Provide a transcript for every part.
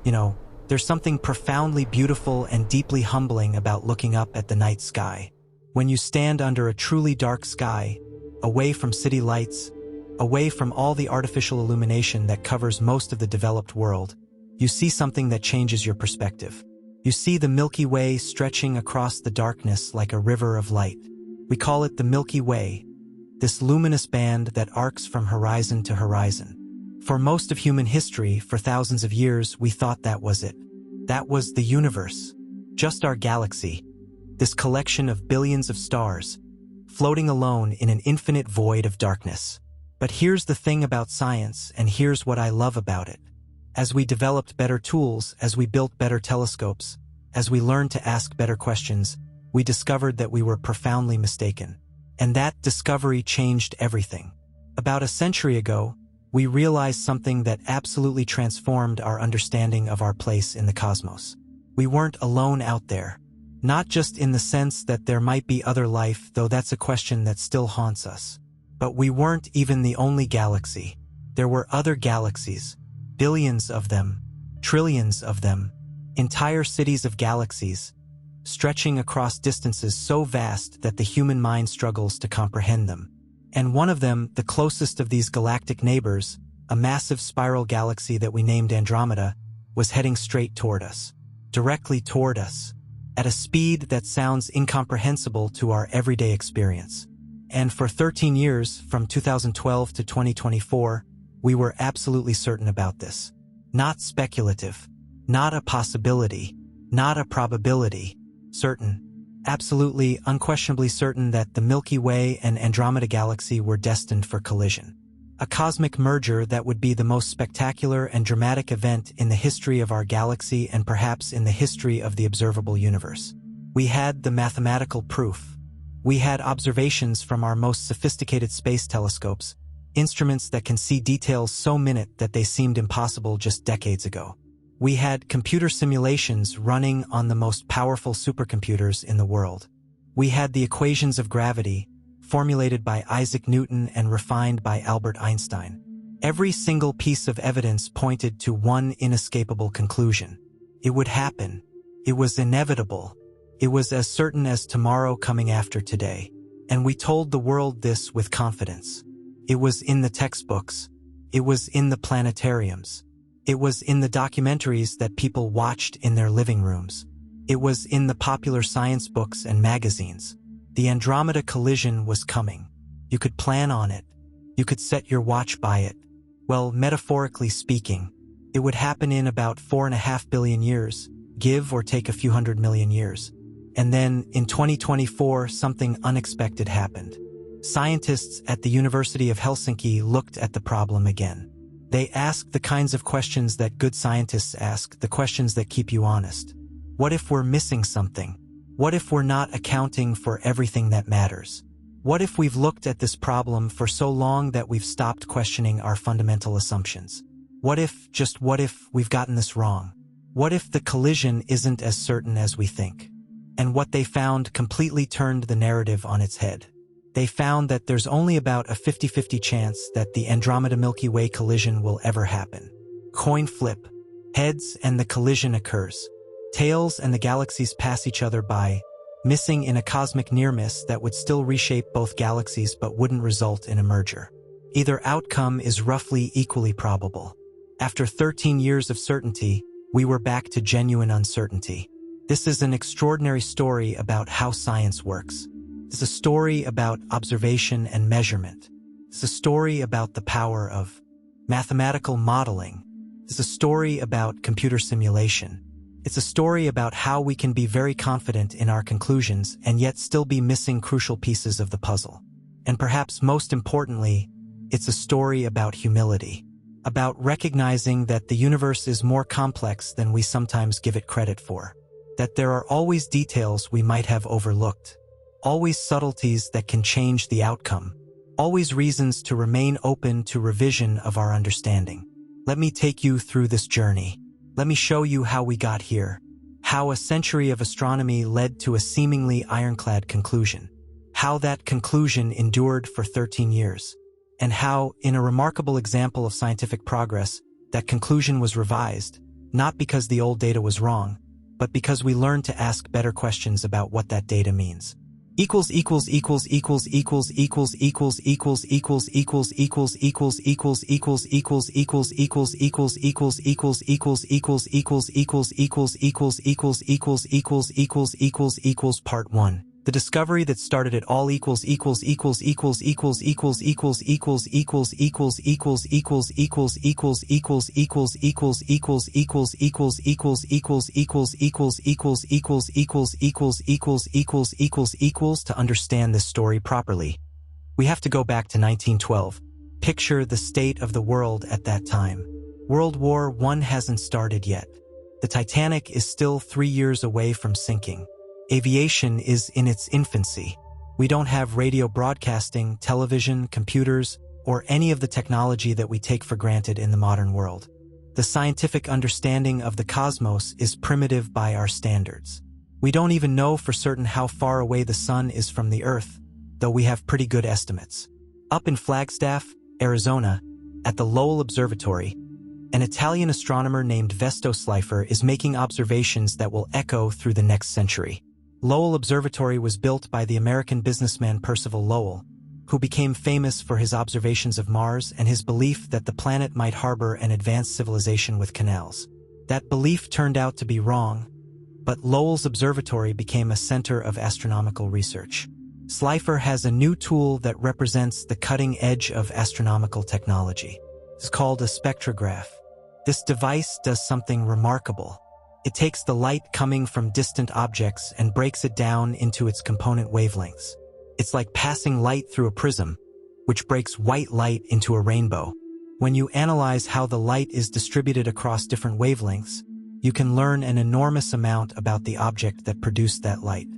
You know, there's something profoundly beautiful and deeply humbling about looking up at the night sky. When you stand under a truly dark sky, away from city lights, away from all the artificial illumination that covers most of the developed world, you see something that changes your perspective. You see the Milky Way stretching across the darkness like a river of light. We call it the Milky Way, this luminous band that arcs from horizon to horizon. For most of human history, for thousands of years, we thought that was it. That was the universe, just our galaxy, this collection of billions of stars, floating alone in an infinite void of darkness. But here's the thing about science, and here's what I love about it. As we developed better tools, as we built better telescopes, as we learned to ask better questions, we discovered that we were profoundly mistaken. And that discovery changed everything. About a century ago, we realized something that absolutely transformed our understanding of our place in the cosmos. We weren't alone out there. Not just in the sense that there might be other life, though that's a question that still haunts us. But we weren't even the only galaxy. There were other galaxies, billions of them, trillions of them, entire cities of galaxies, stretching across distances so vast that the human mind struggles to comprehend them. And one of them, the closest of these galactic neighbors, a massive spiral galaxy that we named Andromeda, was heading straight toward us, directly toward us, at a speed that sounds incomprehensible to our everyday experience. And for 13 years, from 2012 to 2024, we were absolutely certain about this. Not speculative, not a possibility, not a probability, certain. Absolutely, unquestionably certain that the Milky Way and Andromeda galaxy were destined for collision. A cosmic merger that would be the most spectacular and dramatic event in the history of our galaxy and perhaps in the history of the observable universe. We had the mathematical proof. We had observations from our most sophisticated space telescopes, instruments that can see details so minute that they seemed impossible just decades ago. We had computer simulations running on the most powerful supercomputers in the world. We had the equations of gravity, formulated by Isaac Newton and refined by Albert Einstein. Every single piece of evidence pointed to one inescapable conclusion. It would happen. It was inevitable. It was as certain as tomorrow coming after today. And we told the world this with confidence. It was in the textbooks. It was in the planetariums. It was in the documentaries that people watched in their living rooms. It was in the popular science books and magazines. The Andromeda collision was coming. You could plan on it. You could set your watch by it. Well, metaphorically speaking, it would happen in about 4.5 billion years, give or take a few hundred million years. And then, in 2024, something unexpected happened. Scientists at the University of Helsinki looked at the problem again. They asked the kinds of questions that good scientists ask, the questions that keep you honest. What if we're missing something? What if we're not accounting for everything that matters? What if we've looked at this problem for so long that we've stopped questioning our fundamental assumptions? What if, just what if, we've gotten this wrong? What if the collision isn't as certain as we think? And what they found completely turned the narrative on its head. They found that there's only about a 50-50 chance that the Andromeda-Milky Way collision will ever happen. Coin flip. Heads and the collision occurs. Tails and the galaxies pass each other by, missing in a cosmic near-miss that would still reshape both galaxies but wouldn't result in a merger. Either outcome is roughly equally probable. After 13 years of certainty, we were back to genuine uncertainty. This is an extraordinary story about how science works. It's a story about observation and measurement. It's a story about the power of mathematical modeling. It's a story about computer simulation. It's a story about how we can be very confident in our conclusions and yet still be missing crucial pieces of the puzzle. And perhaps most importantly, it's a story about humility, about recognizing that the universe is more complex than we sometimes give it credit for, that there are always details we might have overlooked, always subtleties that can change the outcome, always reasons to remain open to revision of our understanding. Let me take you through this journey. Let me show you how we got here, how a century of astronomy led to a seemingly ironclad conclusion, how that conclusion endured for 13 years, and how, in a remarkable example of scientific progress, that conclusion was revised, Not because the old data was wrong, but because we learned to ask better questions about what that data means. Part 1. The discovery that started it all To understand this story properly, we have to go back to 1912. Picture the state of the world at that time. World War I hasn't started yet. The Titanic is still 3 years away from sinking. Aviation is in its infancy. We don't have radio broadcasting, television, computers, or any of the technology that we take for granted in the modern world. The scientific understanding of the cosmos is primitive by our standards. We don't even know for certain how far away the sun is from the Earth, though we have pretty good estimates. Up in Flagstaff, Arizona, at the Lowell Observatory, an Italian astronomer named Vesto Slipher is making observations that will echo through the next century. Lowell Observatory was built by the American businessman Percival Lowell, who became famous for his observations of Mars and his belief that the planet might harbor an advanced civilization with canals. That belief turned out to be wrong, but Lowell's observatory became a center of astronomical research. Slipher has a new tool that represents the cutting edge of astronomical technology. It's called a spectrograph. This device does something remarkable. It takes the light coming from distant objects and breaks it down into its component wavelengths. It's like passing light through a prism, which breaks white light into a rainbow. When you analyze how the light is distributed across different wavelengths, you can learn an enormous amount about the object that produced that light.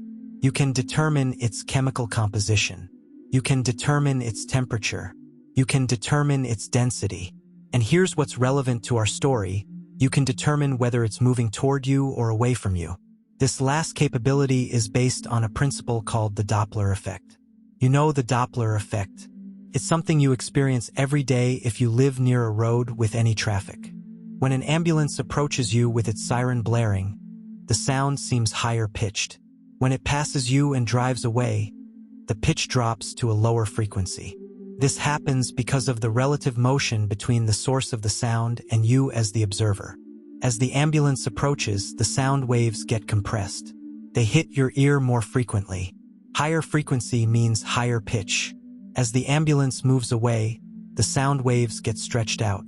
You can determine its chemical composition. You can determine its temperature. You can determine its density. And here's what's relevant to our story. You can determine whether it's moving toward you or away from you. This last capability is based on a principle called the Doppler effect. You know the Doppler effect. It's something you experience every day if you live near a road with any traffic. When an ambulance approaches you with its siren blaring, the sound seems higher pitched. When it passes you and drives away, the pitch drops to a lower frequency. This happens because of the relative motion between the source of the sound and you as the observer. As the ambulance approaches, the sound waves get compressed. They hit your ear more frequently. Higher frequency means higher pitch. As the ambulance moves away, the sound waves get stretched out.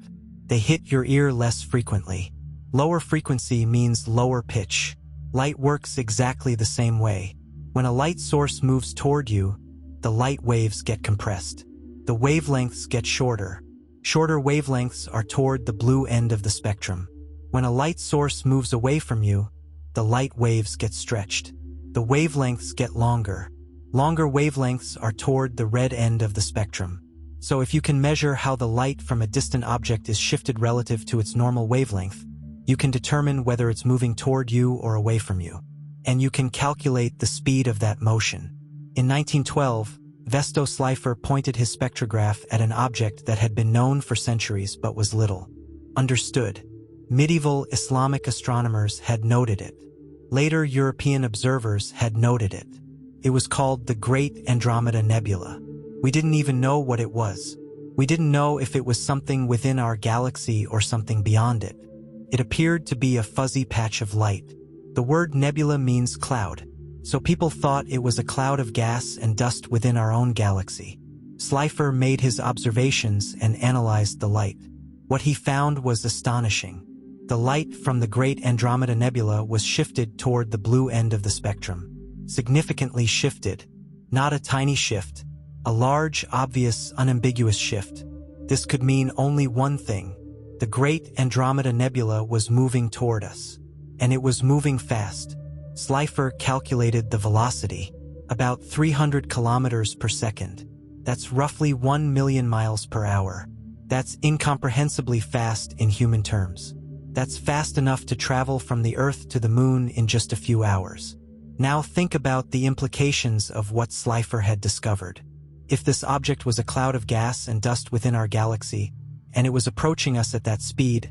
They hit your ear less frequently. Lower frequency means lower pitch. Light works exactly the same way. When a light source moves toward you, the light waves get compressed. The wavelengths get shorter. Shorter wavelengths are toward the blue end of the spectrum. When a light source moves away from you, the light waves get stretched. The wavelengths get longer. Longer wavelengths are toward the red end of the spectrum. So if you can measure how the light from a distant object is shifted relative to its normal wavelength, you can determine whether it's moving toward you or away from you. And you can calculate the speed of that motion. In 1912, Vesto Slipher pointed his spectrograph at an object that had been known for centuries but was little understood. Medieval Islamic astronomers had noted it. Later European observers had noted it. It was called the Great Andromeda Nebula. We didn't even know what it was. We didn't know if it was something within our galaxy or something beyond it. It appeared to be a fuzzy patch of light. The word nebula means cloud, so people thought it was a cloud of gas and dust within our own galaxy. Slipher made his observations and analyzed the light. What he found was astonishing. The light from the Great Andromeda Nebula was shifted toward the blue end of the spectrum. Significantly shifted. Not a tiny shift. A large, obvious, unambiguous shift. This could mean only one thing. The Great Andromeda Nebula was moving toward us. And it was moving fast. Slipher calculated the velocity. About 300 kilometers per second. That's roughly 1 million miles per hour. That's incomprehensibly fast in human terms. That's fast enough to travel from the Earth to the Moon in just a few hours. Now think about the implications of what Slipher had discovered. If this object was a cloud of gas and dust within our galaxy, and it was approaching us at that speed,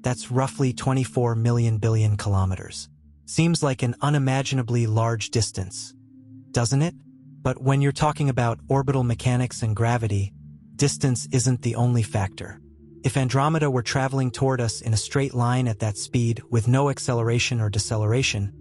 That's roughly 24 million billion kilometers. Seems like an unimaginably large distance, doesn't it? But when you're talking about orbital mechanics and gravity, distance isn't the only factor. If Andromeda were traveling toward us in a straight line at that speed with no acceleration or deceleration,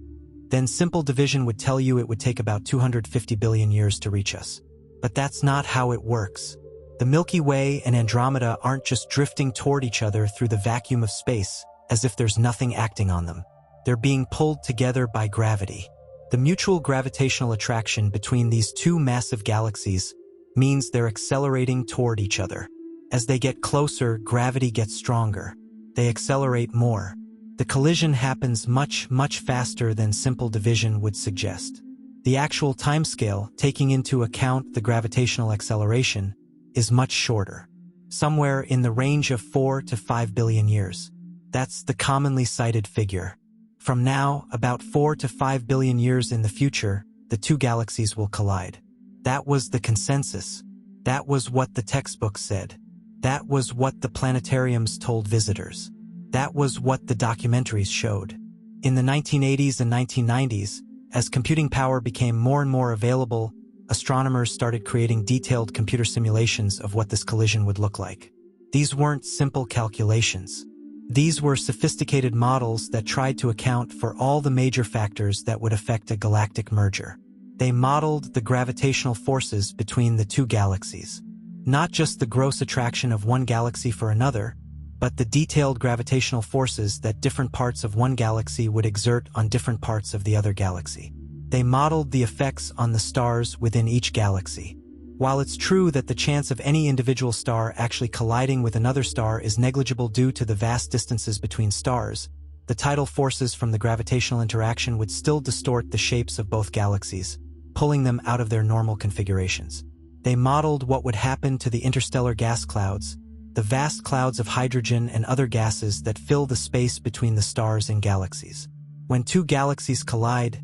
then simple division would tell you it would take about 250 billion years to reach us. But that's not how it works. The Milky Way and Andromeda aren't just drifting toward each other through the vacuum of space, as if there's nothing acting on them. They're being pulled together by gravity. The mutual gravitational attraction between these two massive galaxies means they're accelerating toward each other. As they get closer, gravity gets stronger. They accelerate more. The collision happens much faster than simple division would suggest. The actual timescale, taking into account the gravitational acceleration, is much shorter. Somewhere in the range of 4 to 5 billion years. That's the commonly cited figure. From now, about 4 to 5 billion years in the future, the two galaxies will collide. That was the consensus. That was what the textbooks said. That was what the planetariums told visitors. That was what the documentaries showed. In the 1980s and 1990s, as computing power became more and more available, astronomers started creating detailed computer simulations of what this collision would look like. These weren't simple calculations. These were sophisticated models that tried to account for all the major factors that would affect a galactic merger. They modeled the gravitational forces between the two galaxies. Not just the gross attraction of one galaxy for another, but the detailed gravitational forces that different parts of one galaxy would exert on different parts of the other galaxy. They modeled the effects on the stars within each galaxy. While it's true that the chance of any individual star actually colliding with another star is negligible due to the vast distances between stars, the tidal forces from the gravitational interaction would still distort the shapes of both galaxies, pulling them out of their normal configurations. They modeled what would happen to the interstellar gas clouds, the vast clouds of hydrogen and other gases that fill the space between the stars and galaxies. When two galaxies collide,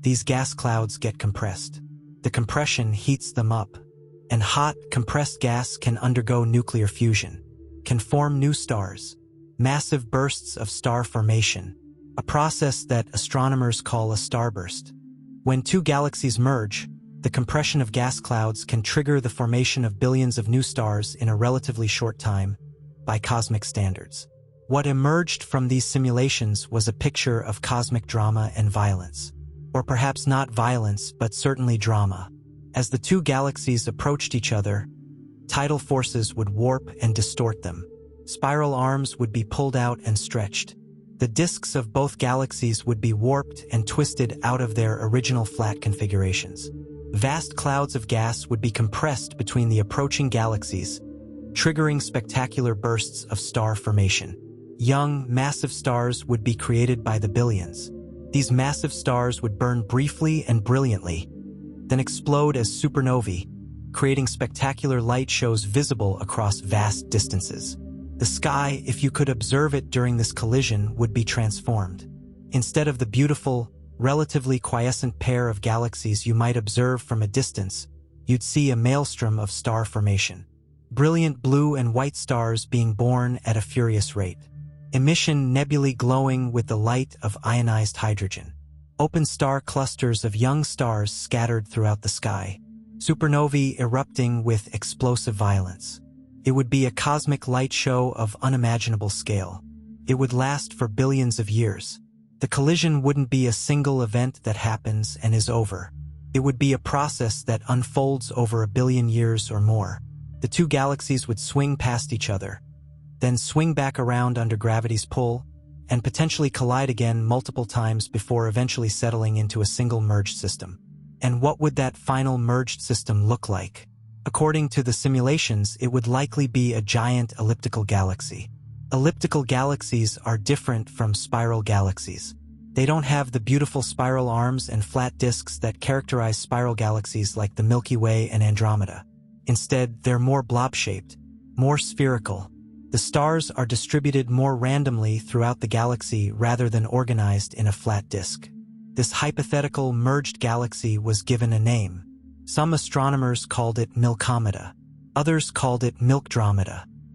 these gas clouds get compressed. The compression heats them up, and hot, compressed gas can undergo nuclear fusion, can form new stars, massive bursts of star formation, a process that astronomers call a starburst. When two galaxies merge, the compression of gas clouds can trigger the formation of billions of new stars in a relatively short time, by cosmic standards. What emerged from these simulations was a picture of cosmic drama and violence. Or perhaps not violence, but certainly drama. As the two galaxies approached each other, tidal forces would warp and distort them. Spiral arms would be pulled out and stretched. The disks of both galaxies would be warped and twisted out of their original flat configurations. Vast clouds of gas would be compressed between the approaching galaxies, triggering spectacular bursts of star formation. Young, massive stars would be created by the billions. These massive stars would burn briefly and brilliantly, then explode as supernovae, creating spectacular light shows visible across vast distances. The sky, if you could observe it during this collision, would be transformed. Instead of the beautiful, relatively quiescent pair of galaxies you might observe from a distance, you'd see a maelstrom of star formation. Brilliant blue and white stars being born at a furious rate. Emission nebulae glowing with the light of ionized hydrogen. Open star clusters of young stars scattered throughout the sky. Supernovae erupting with explosive violence. It would be a cosmic light show of unimaginable scale. It would last for billions of years. The collision wouldn't be a single event that happens and is over. It would be a process that unfolds over a billion years or more. The two galaxies would swing past each other, then swing back around under gravity's pull, and potentially collide again multiple times before eventually settling into a single merged system. And what would that final merged system look like? According to the simulations, it would likely be a giant elliptical galaxy. Elliptical galaxies are different from spiral galaxies. They don't have the beautiful spiral arms and flat disks that characterize spiral galaxies like the Milky Way and Andromeda. Instead, they're more blob-shaped, more spherical. The stars are distributed more randomly throughout the galaxy rather than organized in a flat disk. This hypothetical merged galaxy was given a name. Some astronomers called it Milkomeda. Others called it Milkdromeda.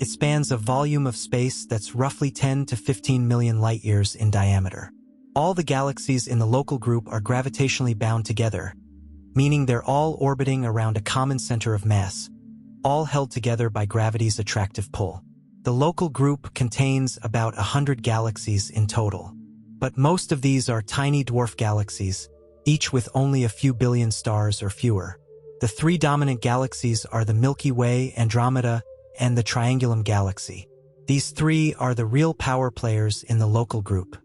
It spans a volume of space that's roughly 10 to 15 million light-years in diameter. All the galaxies in the local group are gravitationally bound together, meaning they're all orbiting around a common center of mass, all held together by gravity's attractive pull. The local group contains about 100 galaxies in total, but most of these are tiny dwarf galaxies, each with only a few billion stars or fewer. The three dominant galaxies are the Milky Way, Andromeda, and the Triangulum Galaxy. These three are the real power players in the local group.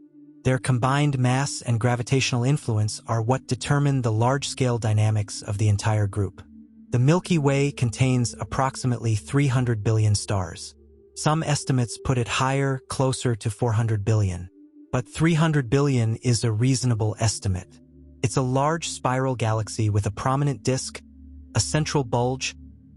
Their combined mass and gravitational influence are what determine the large-scale dynamics of the entire group. The Milky Way contains approximately 300 billion stars. Some estimates put it higher, closer to 400 billion. But 300 billion is a reasonable estimate. It's a large spiral galaxy with a prominent disk, a central bulge,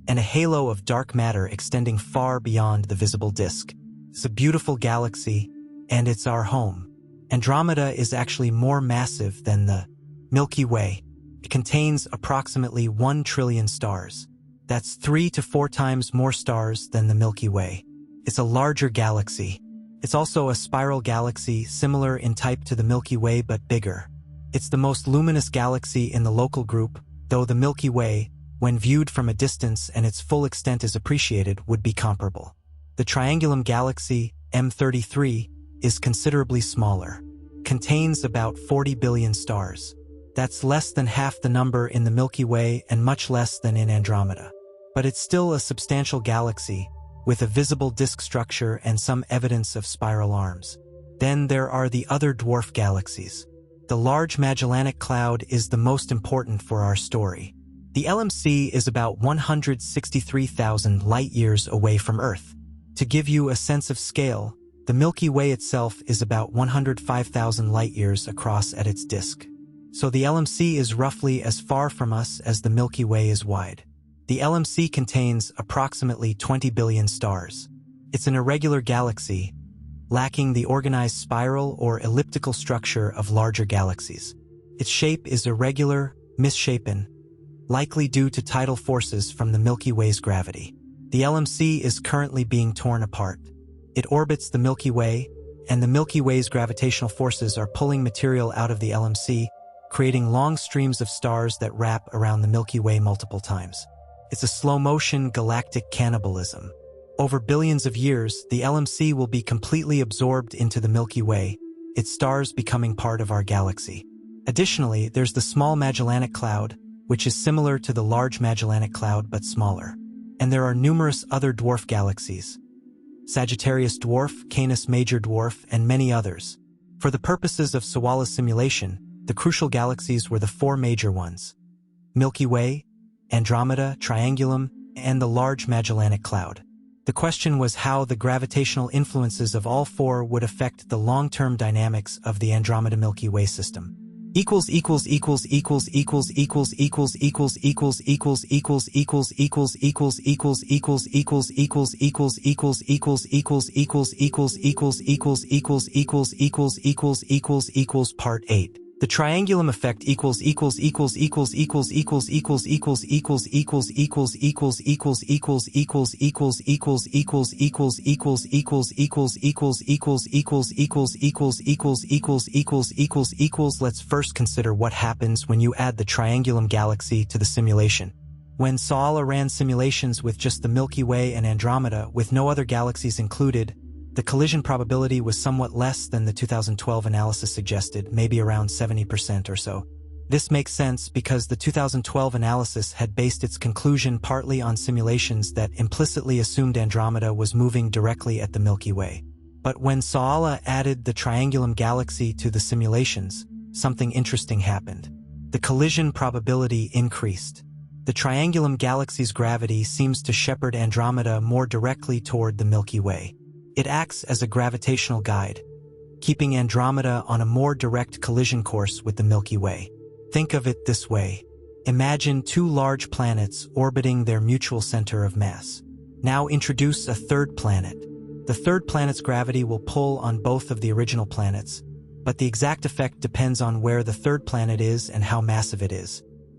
and a halo of dark matter extending far beyond the visible disk. It's a beautiful galaxy, and it's our home. Andromeda is actually more massive than the Milky Way. It contains approximately 1 trillion stars. That's 3 to 4 times more stars than the Milky Way. It's a larger galaxy. It's also a spiral galaxy similar in type to the Milky Way but bigger. It's the most luminous galaxy in the local group, though the Milky Way, when viewed from a distance and its full extent is appreciated, would be comparable. The Triangulum Galaxy, M33, is considerably smaller. Contains about 40 billion stars. That's less than half the number in the Milky Way and much less than in Andromeda. But it's still a substantial galaxy, with a visible disk structure and some evidence of spiral arms. Then there are the other dwarf galaxies. The Large Magellanic Cloud is the most important for our story. The LMC is about 163,000 light-years away from Earth. To give you a sense of scale, the Milky Way itself is about 105,000 light-years across at its disk. So the LMC is roughly as far from us as the Milky Way is wide. The LMC contains approximately 20 billion stars. It's an irregular galaxy, lacking the organized spiral or elliptical structure of larger galaxies. Its shape is irregular, misshapen, likely due to tidal forces from the Milky Way's gravity. The LMC is currently being torn apart. It orbits the Milky Way, and the Milky Way's gravitational forces are pulling material out of the LMC, creating long streams of stars that wrap around the Milky Way multiple times. It's a slow-motion galactic cannibalism. Over billions of years, the LMC will be completely absorbed into the Milky Way, its stars becoming part of our galaxy. Additionally, there's the Small Magellanic Cloud, which is similar to the Large Magellanic Cloud but smaller. And there are numerous other dwarf galaxies: Sagittarius Dwarf, Canis Major Dwarf, and many others. For the purposes of Sawala's simulation, the crucial galaxies were the 4 major ones: Milky Way, Andromeda, Triangulum, and the Large Magellanic Cloud. The question was how the gravitational influences of all 4 would affect the long-term dynamics of the Andromeda Milky Way system. Part 8. The triangulum effect Let's first consider what happens when you add the Triangulum Galaxy to the simulation. When Sawala ran simulations with just the Milky Way and Andromeda with no other galaxies included, the collision probability was somewhat less than the 2012 analysis suggested, maybe around 70% or so. This makes sense because the 2012 analysis had based its conclusion partly on simulations that implicitly assumed Andromeda was moving directly at the Milky Way. But when Sawala added the Triangulum Galaxy to the simulations, something interesting happened. The collision probability increased. The Triangulum Galaxy's gravity seems to shepherd Andromeda more directly toward the Milky Way. It acts as a gravitational guide, keeping Andromeda on a more direct collision course with the Milky Way. Think of it this way. Imagine 2 large planets orbiting their mutual center of mass. Now introduce a third planet. The third planet's gravity will pull on both of the original planets, but the exact effect depends on where the third planet is and how massive it is.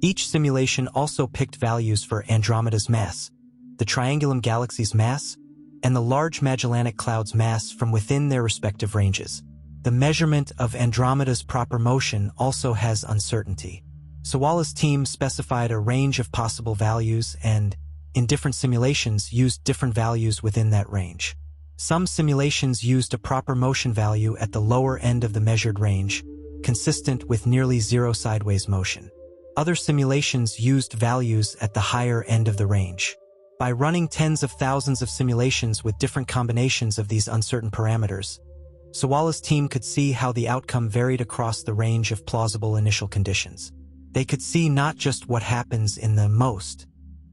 Each simulation also picked values for Andromeda's mass, the Triangulum Galaxy's mass, and the Large Magellanic Cloud's mass from within their respective ranges. The measurement of Andromeda's proper motion also has uncertainty. Sawala's team specified a range of possible values and, in different simulations, used different values within that range. Some simulations used a proper motion value at the lower end of the measured range, consistent with nearly zero sideways motion. Other simulations used values at the higher end of the range. By running tens of thousands of simulations with different combinations of these uncertain parameters, Sawala's team could see how the outcome varied across the range of plausible initial conditions. They could see not just what happens in the most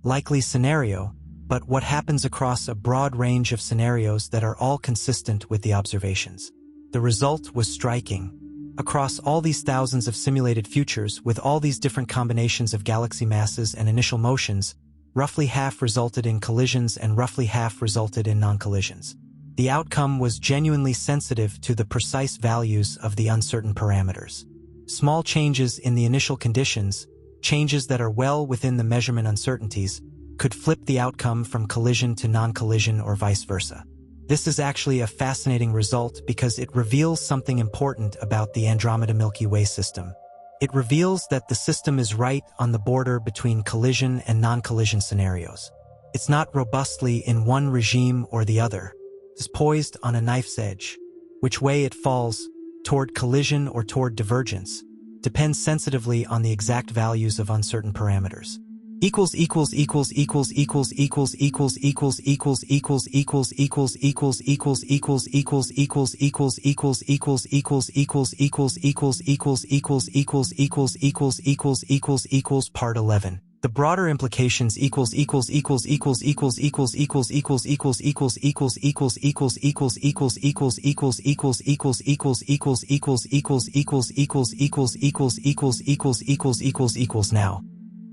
likely scenario, but what happens across a broad range of scenarios that are all consistent with the observations. The result was striking. Across all these thousands of simulated futures with all these different combinations of galaxy masses and initial motions, roughly half resulted in collisions and roughly half resulted in non-collisions. The outcome was genuinely sensitive to the precise values of the uncertain parameters. Small changes in the initial conditions, changes that are well within the measurement uncertainties, could flip the outcome from collision to non-collision or vice versa. This is actually a fascinating result because it reveals something important about the Andromeda Milky Way system. It reveals that the system is right on the border between collision and non-collision scenarios. It's not robustly in one regime or the other. It's poised on a knife's edge. Which way it falls, toward collision or toward divergence, depends sensitively on the exact values of uncertain parameters. Part 11. The broader implications now.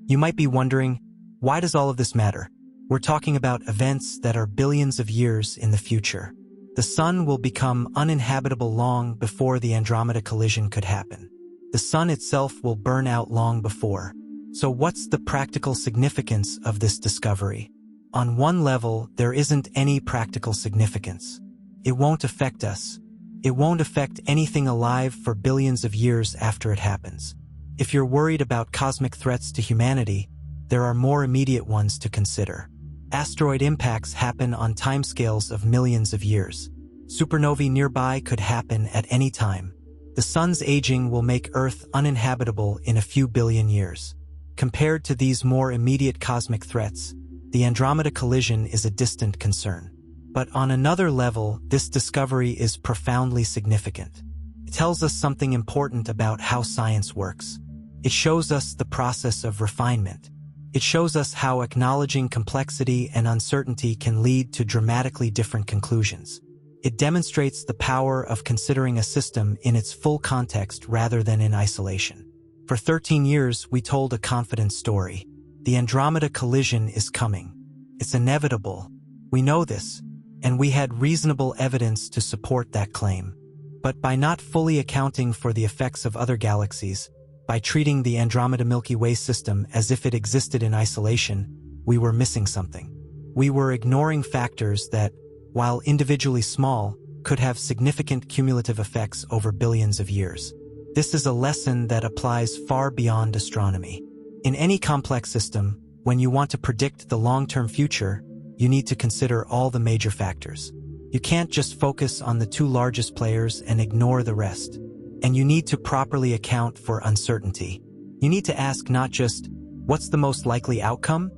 You might be wondering, why does all of this matter? We're talking about events that are billions of years in the future. The Sun will become uninhabitable long before the Andromeda collision could happen. The Sun itself will burn out long before. So what's the practical significance of this discovery? On one level, there isn't any practical significance. It won't affect us. It won't affect anything alive for billions of years after it happens. If you're worried about cosmic threats to humanity, there are more immediate ones to consider. Asteroid impacts happen on timescales of millions of years. Supernovae nearby could happen at any time. The Sun's aging will make Earth uninhabitable in a few billion years. Compared to these more immediate cosmic threats, the Andromeda collision is a distant concern. But on another level, this discovery is profoundly significant. It tells us something important about how science works. It shows us the process of refinement. It shows us how acknowledging complexity and uncertainty can lead to dramatically different conclusions. It demonstrates the power of considering a system in its full context rather than in isolation. For 13 years, we told a confident story. The Andromeda collision is coming. It's inevitable. We know this, and we had reasonable evidence to support that claim. But by not fully accounting for the effects of other galaxies, by treating the Andromeda Milky Way system as if it existed in isolation, we were missing something. We were ignoring factors that, while individually small, could have significant cumulative effects over billions of years. This is a lesson that applies far beyond astronomy. In any complex system, when you want to predict the long-term future, you need to consider all the major factors. You can't just focus on the two largest players and ignore the rest. And you need to properly account for uncertainty. You need to ask not just, what's the most likely outcome?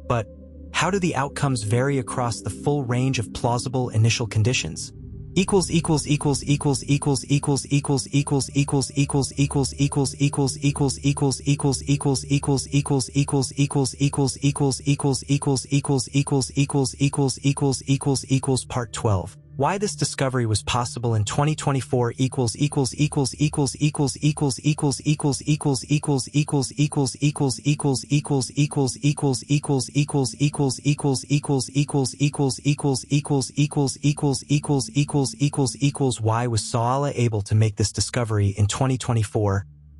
But, how do the outcomes vary across the full range of plausible initial conditions? Part 12. Why this discovery was possible in 2024 Why was Sawala able to make this discovery in 2024?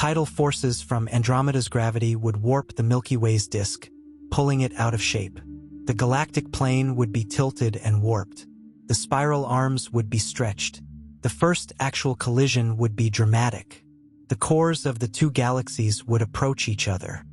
Tidal forces from Andromeda's gravity would warp the Milky Way's disk, pulling it out of shape. The galactic plane would be tilted and warped. The spiral arms would be stretched. The first actual collision would be dramatic. The cores of the two galaxies would approach each other.